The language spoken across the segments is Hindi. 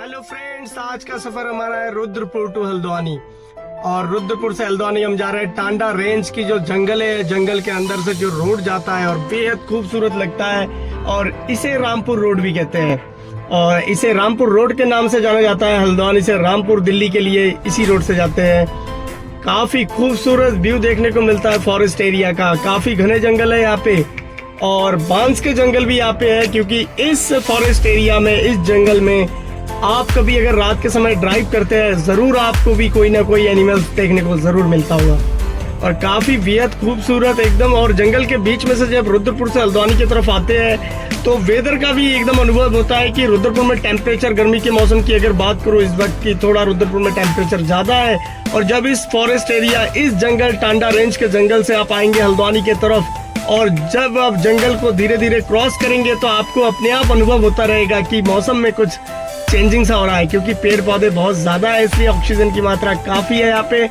हेलो फ्रेंड्स, आज का सफर हमारा है रुद्रपुर टू हल्द्वानी। और रुद्रपुर से हल्द्वानी हम जा रहे हैं। टांडा रेंज की जो जंगल है, जंगल के अंदर से जो रोड जाता है और बेहद खूबसूरत लगता है, और इसे रामपुर रोड भी कहते हैं। और इसे रामपुर रोड के नाम से जाना जाता है। हल्द्वानी से रामपुर दिल्ली के लिए इसी रोड से जाते हैं। काफी खूबसूरत व्यू देखने को मिलता है फॉरेस्ट एरिया का। काफी घने जंगल है यहाँ पे, और बांस के जंगल भी यहाँ पे है, क्योंकि इस फॉरेस्ट एरिया में, इस जंगल में आप कभी अगर रात के समय ड्राइव करते हैं, जरूर आपको भी कोई ना कोई एनिमल्स देखने को जरूर मिलता होगा। और काफी बेहद खूबसूरत एकदम। और जंगल के बीच में से जब रुद्रपुर से हल्द्वानी की तरफ आते हैं तो वेदर का भी एकदम अनुभव होता है कि रुद्रपुर में टेम्परेचर, गर्मी के मौसम की अगर बात करूं इस वक्त की, थोड़ा रुद्रपुर में टेम्परेचर ज्यादा है। और जब इस फॉरेस्ट एरिया, इस जंगल, टांडा रेंज के जंगल से आप आएंगे हल्द्वानी की तरफ, और जब आप जंगल को धीरे धीरे क्रॉस करेंगे तो आपको अपने आप अनुभव होता रहेगा कि मौसम में कुछ चेंजिंग सा हो रहा है, क्योंकि पेड़ पौधे बहुत ज्यादा है, इसलिए ऑक्सीजन की मात्रा काफी है यहाँ पे,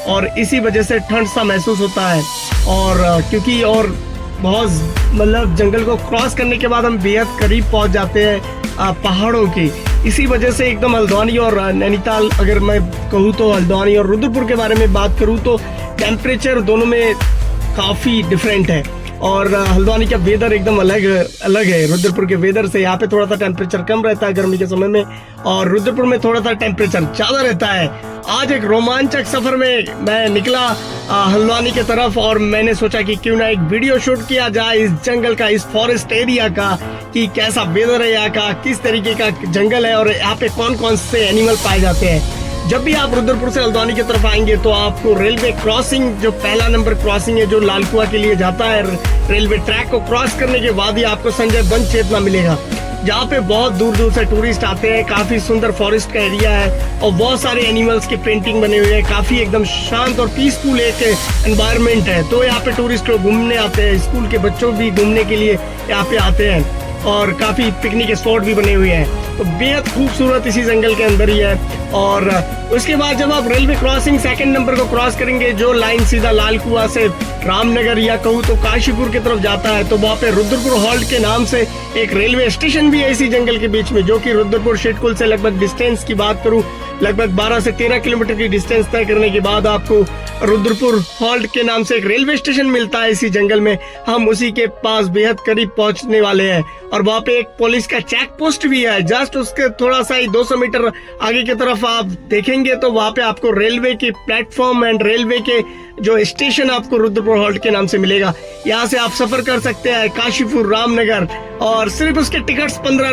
और इसी वजह से ठंड सा महसूस होता है। और क्योंकि और बहुत मतलब जंगल को क्रॉस करने के बाद हम बेहद करीब पहुंच जाते हैं पहाड़ों की। इसी वजह से एकदम हल्द्वानी और नैनीताल, अगर मैं कहूँ तो हल्द्वानी और रुद्रपुर के बारे में बात करूँ तो टेम्परेचर दोनों में काफी डिफरेंट है। और हल्द्वानी का वेदर एकदम अलग है रुद्रपुर के वेदर से। यहाँ पे थोड़ा सा टेम्परेचर कम रहता है गर्मी के समय में, और रुद्रपुर में थोड़ा सा टेम्परेचर ज्यादा रहता है। आज एक रोमांचक सफर में मैं निकला हल्द्वानी की तरफ, और मैंने सोचा कि क्यों ना एक वीडियो शूट किया जाए इस जंगल का, इस फॉरेस्ट एरिया का, कि कैसा वेदर है यहाँ का, किस तरीके का जंगल है, और यहाँ पे कौन कौन से एनिमल पाए जाते हैं। जब भी आप रुद्रपुर से हल्द्वानी की तरफ आएंगे तो आपको रेलवे क्रॉसिंग, जो पहला नंबर क्रॉसिंग है जो लालकुआ के लिए जाता है, रेलवे ट्रैक को क्रॉस करने के बाद ही आपको संजय वन चेतना मिलेगा, जहाँ पे बहुत दूर दूर से टूरिस्ट आते हैं। काफी सुंदर फॉरेस्ट का एरिया है, और बहुत सारे एनिमल्स की पेंटिंग बने हुए हैं। काफी एकदम शांत और पीसफुल एक एनवायरनमेंट है, तो यहाँ पे टूरिस्ट लोग घूमने आते हैं। स्कूल के बच्चों भी घूमने के लिए यहाँ पे आते हैं, और काफी पिकनिक स्पॉट भी बने हुए हैं। तो बेहद खूबसूरत इसी जंगल के अंदर ही है। और उसके बाद जब आप रेलवे क्रॉसिंग सेकंड नंबर को क्रॉस करेंगे, जो लाइन सीधा लालकुआ से रामनगर या कहूँ तो काशीपुर की तरफ जाता है, तो वहाँ पे रुद्रपुर हॉल्ट के नाम से एक रेलवे स्टेशन भी है इसी जंगल के बीच में, जो कि रुद्रपुर शिटकुल से लगभग डिस्टेंस की बात करूँ, लगभग 12 से 13 किलोमीटर की डिस्टेंस तय करने के बाद आपको रुद्रपुर हॉल्ट के नाम से एक रेलवे स्टेशन मिलता है इसी जंगल में। हम उसी के पास बेहद करीब पहुंचने वाले हैं, और वहाँ पे एक पुलिस का चेक पोस्ट भी है। जस्ट उसके थोड़ा सा ही 200 मीटर आगे की तरफ आप देखेंगे तो वहाँ पे आपको रेलवे की प्लेटफॉर्म एंड रेलवे के जो स्टेशन आपको रुद्रपुर हॉल्ट के नाम से मिलेगा। यहाँ से आप सफर कर सकते हैं काशीपुर, रामनगर, और सिर्फ उसके टिकट्स 15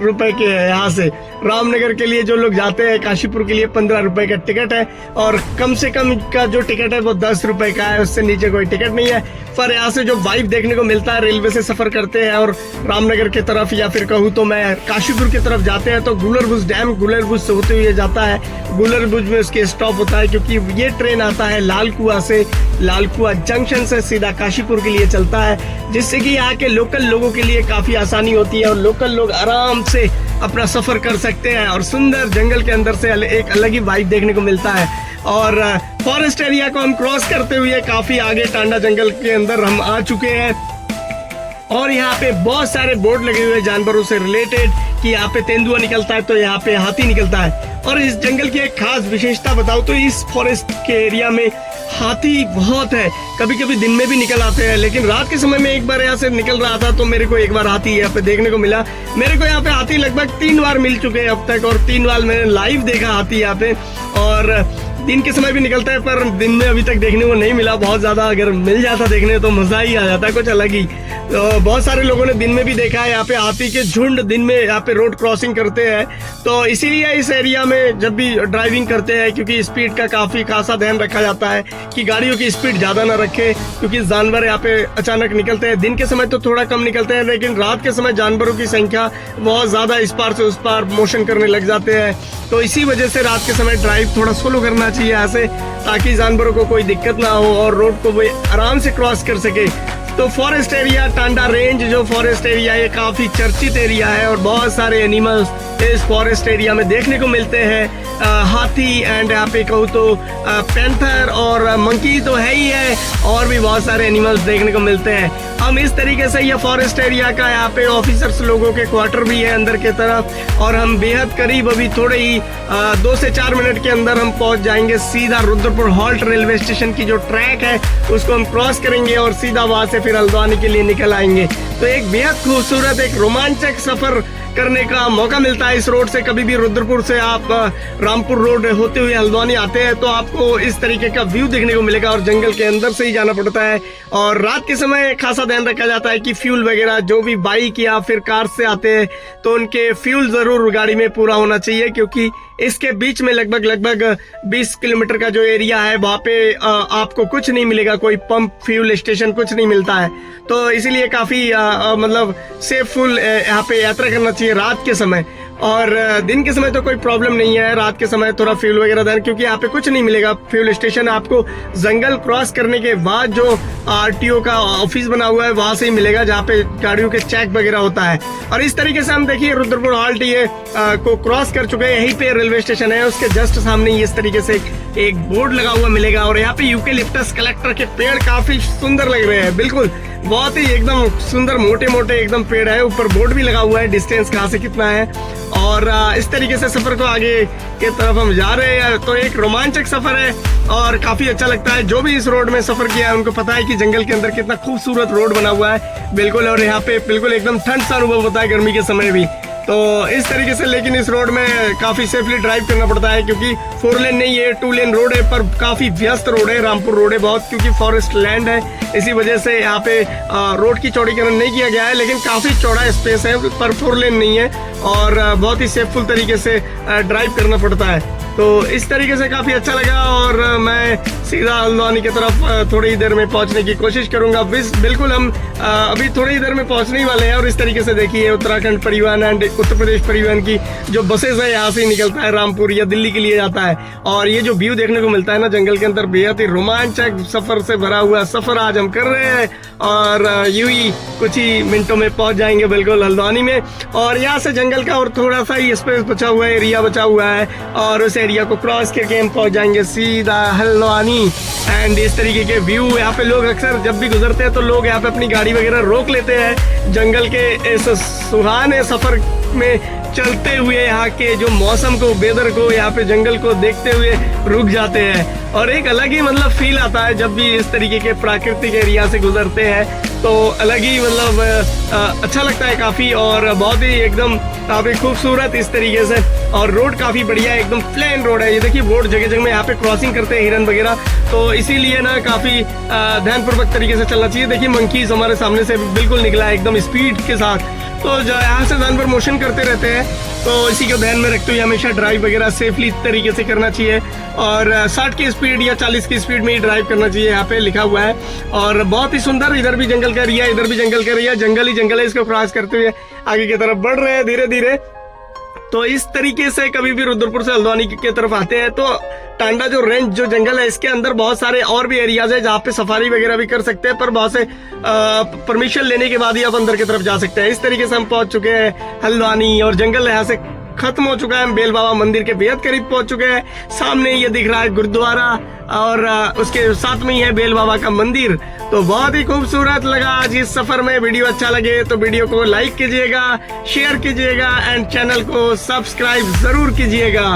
रुपए के है। यहाँ से रामनगर के लिए जो लोग जाते हैं, काशीपुर के लिए 15 रुपए का टिकट है, और कम से कम का जो टिकट है वो 10 रुपए का है, उससे नीचे कोई टिकट नहीं है। पर यहाँ से जो वाइब देखने को मिलता है, रेलवे से सफर करते हैं और रामनगर की तरफ, या फिर कहूँ तो मैं काशीपुर की तरफ जाते हैं, तो गुलरभुज डैम, गुलरभुज से होते हुए जाता है। गुलरभुज में उसके स्टॉप होता है, क्योंकि ये ट्रेन आता है लालकुआ से, लालकुआ जंक्शन से सीधा काशीपुर के लिए चलता है, जिससे कि यहाँ के लोकल लोगों के लिए काफी आसानी होती है, और लोकल लोग आराम से अपना सफर कर सकते हैं, और सुंदर जंगल के अंदर से एक अलग ही वाइब देखने को मिलता है। और फॉरेस्ट एरिया को हम क्रॉस करते हुए काफी आगे टांडा जंगल के अंदर हम आ चुके हैं, और यहाँ पे बहुत सारे बोर्ड लगे हुए हैं जानवरों से रिलेटेड, कि यहाँ पे तेंदुआ निकलता है तो यहाँ पे हाथी निकलता है। और इस जंगल की एक खास विशेषता बताऊं तो इस फॉरेस्ट के एरिया में हाथी बहुत है। कभी कभी दिन में भी निकल आते हैं, लेकिन रात के समय में एक बार यहाँ से निकल रहा था तो मेरे को एक बार हाथी यहाँ पे देखने को मिला। मेरे को यहाँ पे हाथी लगभग 3 बार मिल चुके हैं अब तक, और 3 बार मैंने लाइव देखा हाथी यहाँ पे। और दिन के समय भी निकलता है, पर दिन में अभी तक देखने को नहीं मिला बहुत ज्यादा। अगर मिल जाता देखने तो मजा ही आ जाता, कुछ अलग ही। तो बहुत सारे लोगों ने दिन में भी देखा है यहाँ पे हाथी के झुंड दिन में यहाँ पे रोड क्रॉसिंग करते हैं। तो इसीलिए इस एरिया में जब भी ड्राइविंग करते हैं, क्योंकि स्पीड का काफी खासा ध्यान रखा जाता है कि गाड़ियों की स्पीड ज्यादा ना रखे, क्योंकि जानवर यहाँ पे अचानक निकलते हैं। दिन के समय तो थोड़ा कम निकलते हैं, लेकिन रात के समय जानवरों की संख्या बहुत ज्यादा इस पार से उस पार मोशन करने लग जाते हैं। तो इसी वजह से रात के समय ड्राइव थोड़ा स्लो करना चाहिए यहाँ से, ताकि जानवरों को कोई दिक्कत ना हो और रोड को वो आराम से क्रॉस कर सके। तो फॉरेस्ट एरिया टांडा रेंज जो फॉरेस्ट एरिया है काफी चर्चित एरिया है और बहुत सारे एनिमल्स इस फॉरेस्ट एरिया में देखने को मिलते हैं। हाथी एंड यहाँ पे कहूँ तो पैंथर और मंकी तो है ही है और भी बहुत सारे एनिमल्स देखने को मिलते हैं। हम इस तरीके से ये फॉरेस्ट एरिया का यहाँ पे ऑफिसर्स लोगों के क्वार्टर भी है अंदर के तरफ और हम बेहद करीब अभी थोड़े ही 2 से 4 मिनट के अंदर हम पहुंच जाएंगे सीधा रुद्रपुर हॉल्ट रेलवे स्टेशन की जो ट्रैक है उसको हम क्रॉस करेंगे और सीधा वहां से फिर हल्द्वानी के लिए निकल आएंगे। तो एक बेहद खूबसूरत एक रोमांचक सफर करने का मौका मिलता है इस रोड से। कभी भी रुद्रपुर से आप रामपुर रोड होते हुए हल्द्वानी आते हैं तो आपको इस तरीके का व्यू देखने को मिलेगा और जंगल के अंदर से ही जाना पड़ता है। और रात के समय खासा ध्यान रखा जाता है कि फ्यूल वगैरह जो भी बाइक या फिर कार से आते हैं तो उनके फ्यूल जरूर गाड़ी में पूरा होना चाहिए, क्योंकि इसके बीच में लगभग 20 किलोमीटर का जो एरिया है वहाँ पे आपको कुछ नहीं मिलेगा, कोई पंप फ्यूल स्टेशन कुछ नहीं मिलता है। तो इसीलिए काफी मतलब सेफफुल यहाँ पे यात्रा करना चाहिए रात के समय। और दिन के समय तो कोई प्रॉब्लम नहीं है, रात के समय थोड़ा फ्यूल वगैरह देना, क्योंकि यहाँ पे कुछ नहीं मिलेगा। फ्यूल स्टेशन आपको जंगल क्रॉस करने के बाद जो आरटीओ का ऑफिस बना हुआ है वहां से ही मिलेगा, जहाँ पे गाड़ियों के चेक वगैरह होता है। और इस तरीके से हम देखिए रुद्रपुर हॉल्ट ये को क्रॉस कर चुके हैं। यहीं पे रेलवे स्टेशन है, उसके जस्ट सामने ही इस तरीके से एक बोर्ड लगा हुआ मिलेगा और यहाँ पे यूकेलिप्टस कलेक्टर के पेड़ काफी सुंदर लग रहे हैं। बिल्कुल बहुत ही एकदम सुंदर मोटे मोटे एकदम पेड़ है, ऊपर बोर्ड भी लगा हुआ है डिस्टेंस कहाँ से कितना है। और इस तरीके से सफर को आगे के तरफ हम जा रहे हैं। तो एक रोमांचक सफर है और काफी अच्छा लगता है। जो भी इस रोड में सफर किया है उनको पता है कि जंगल के अंदर कितना खूबसूरत रोड बना हुआ है बिल्कुल। और यहाँ पे बिल्कुल एकदम ठंड सा अनुभव होता है गर्मी के समय भी। तो इस तरीके से लेकिन इस रोड में काफी सेफली ड्राइव करना पड़ता है, क्योंकि 4 लेन नहीं है, 2 लेन रोड है, पर काफी व्यस्त रोड है। रामपुर रोड है बहुत, क्योंकि फॉरेस्ट लैंड है, इसी वजह से यहाँ पे रोड की चौड़ीकरण नहीं किया गया है, लेकिन काफी चौड़ा स्पेस है, पर 4 लेन नहीं है और बहुत ही सेफफुल तरीके से ड्राइव करना पड़ता है। तो इस तरीके से काफी अच्छा लगा और मैं सीधा हल्द्वानी की तरफ थोड़ी ही देर में पहुंचने की कोशिश करूंगा। बिल्कुल हम अभी थोड़ी ही देर में पहुंचने ही वाले हैं। और इस तरीके से देखिए उत्तराखंड परिवहन एंड उत्तर प्रदेश परिवहन की जो बसेस है यहाँ से ही निकलता है रामपुर या दिल्ली के लिए जाता है। और ये जो व्यू देखने को मिलता है ना जंगल के अंदर, बेहद ही रोमांचक सफर से भरा हुआ सफर आज हम कर रहे हैं और यूं ही कुछ ही मिनटों में पहुंच जाएंगे बिल्कुल हल्द्वानी में। और यहाँ से जंगल का और थोड़ा सा ही स्पेस बचा हुआ है, एरिया बचा हुआ है और उस एरिया को क्रॉस करके हम पहुंच जाएंगे सीधा हल्द्वानी। एंड इस तरीके के व्यू यहाँ पे लोग अक्सर जब भी गुजरते हैं तो लोग यहाँ पे अपनी गाड़ी वगैरह रोक लेते हैं, जंगल के इस सुहाने सफर में चलते हुए यहाँ के जो मौसम को, वेदर को, यहाँ पे जंगल को देखते हुए रुक जाते हैं। और एक अलग ही मतलब फील आता है जब भी इस तरीके के प्राकृतिक एरिया से गुजरते हैं, तो अलग ही मतलब अच्छा लगता है काफी। और बहुत ही एकदम काफी खूबसूरत इस तरीके से, और रोड काफी बढ़िया है, एकदम प्लेन रोड है। ये देखिए बोर्ड जगह जगह में यहाँ पे क्रॉसिंग करते हैं हिरन वगैरह, तो इसीलिए ना काफी ध्यानपूर्वक तरीके से चलना चाहिए। देखिए मंकीज हमारे सामने से बिल्कुल निकला है एकदम स्पीड के साथ, तो यहाँ से जानवर मोशन करते रहते हैं, तो इसी को ध्यान में रखते हुए हमेशा ड्राइव वगैरह सेफली तरीके से करना चाहिए। और 60 की स्पीड या 40 की स्पीड में ही ड्राइव करना चाहिए, यहाँ पे लिखा हुआ है। और बहुत ही सुंदर, इधर भी जंगल का एरिया, इधर भी जंगल का एरिया, जंगल ही जंगल है। इसको क्रॉस करते हुए आगे की तरफ बढ़ रहे हैं धीरे धीरे। तो इस तरीके से कभी भी रुद्रपुर से हल्द्वानी की तरफ आते हैं तो टांडा जो रेंज जो जंगल है इसके अंदर बहुत सारे और भी एरियाज है जहाँ पे सफारी वगैरह भी कर सकते हैं, पर बहुत से परमिशन लेने के बाद ही आप अंदर की तरफ जा सकते हैं। इस तरीके से हम पहुंच चुके हैं हल्द्वानी और जंगल यहाँ से खत्म हो चुका है। हम बेल बाबा मंदिर के बेहद करीब पहुंच चुके हैं। सामने ये दिख रहा है गुरुद्वारा और उसके साथ में ही है बेल बाबा का मंदिर। तो बहुत ही खूबसूरत लगा आज इस सफर में। वीडियो अच्छा लगे तो वीडियो को लाइक कीजिएगा, शेयर कीजिएगा एंड चैनल को सब्सक्राइब जरूर कीजिएगा।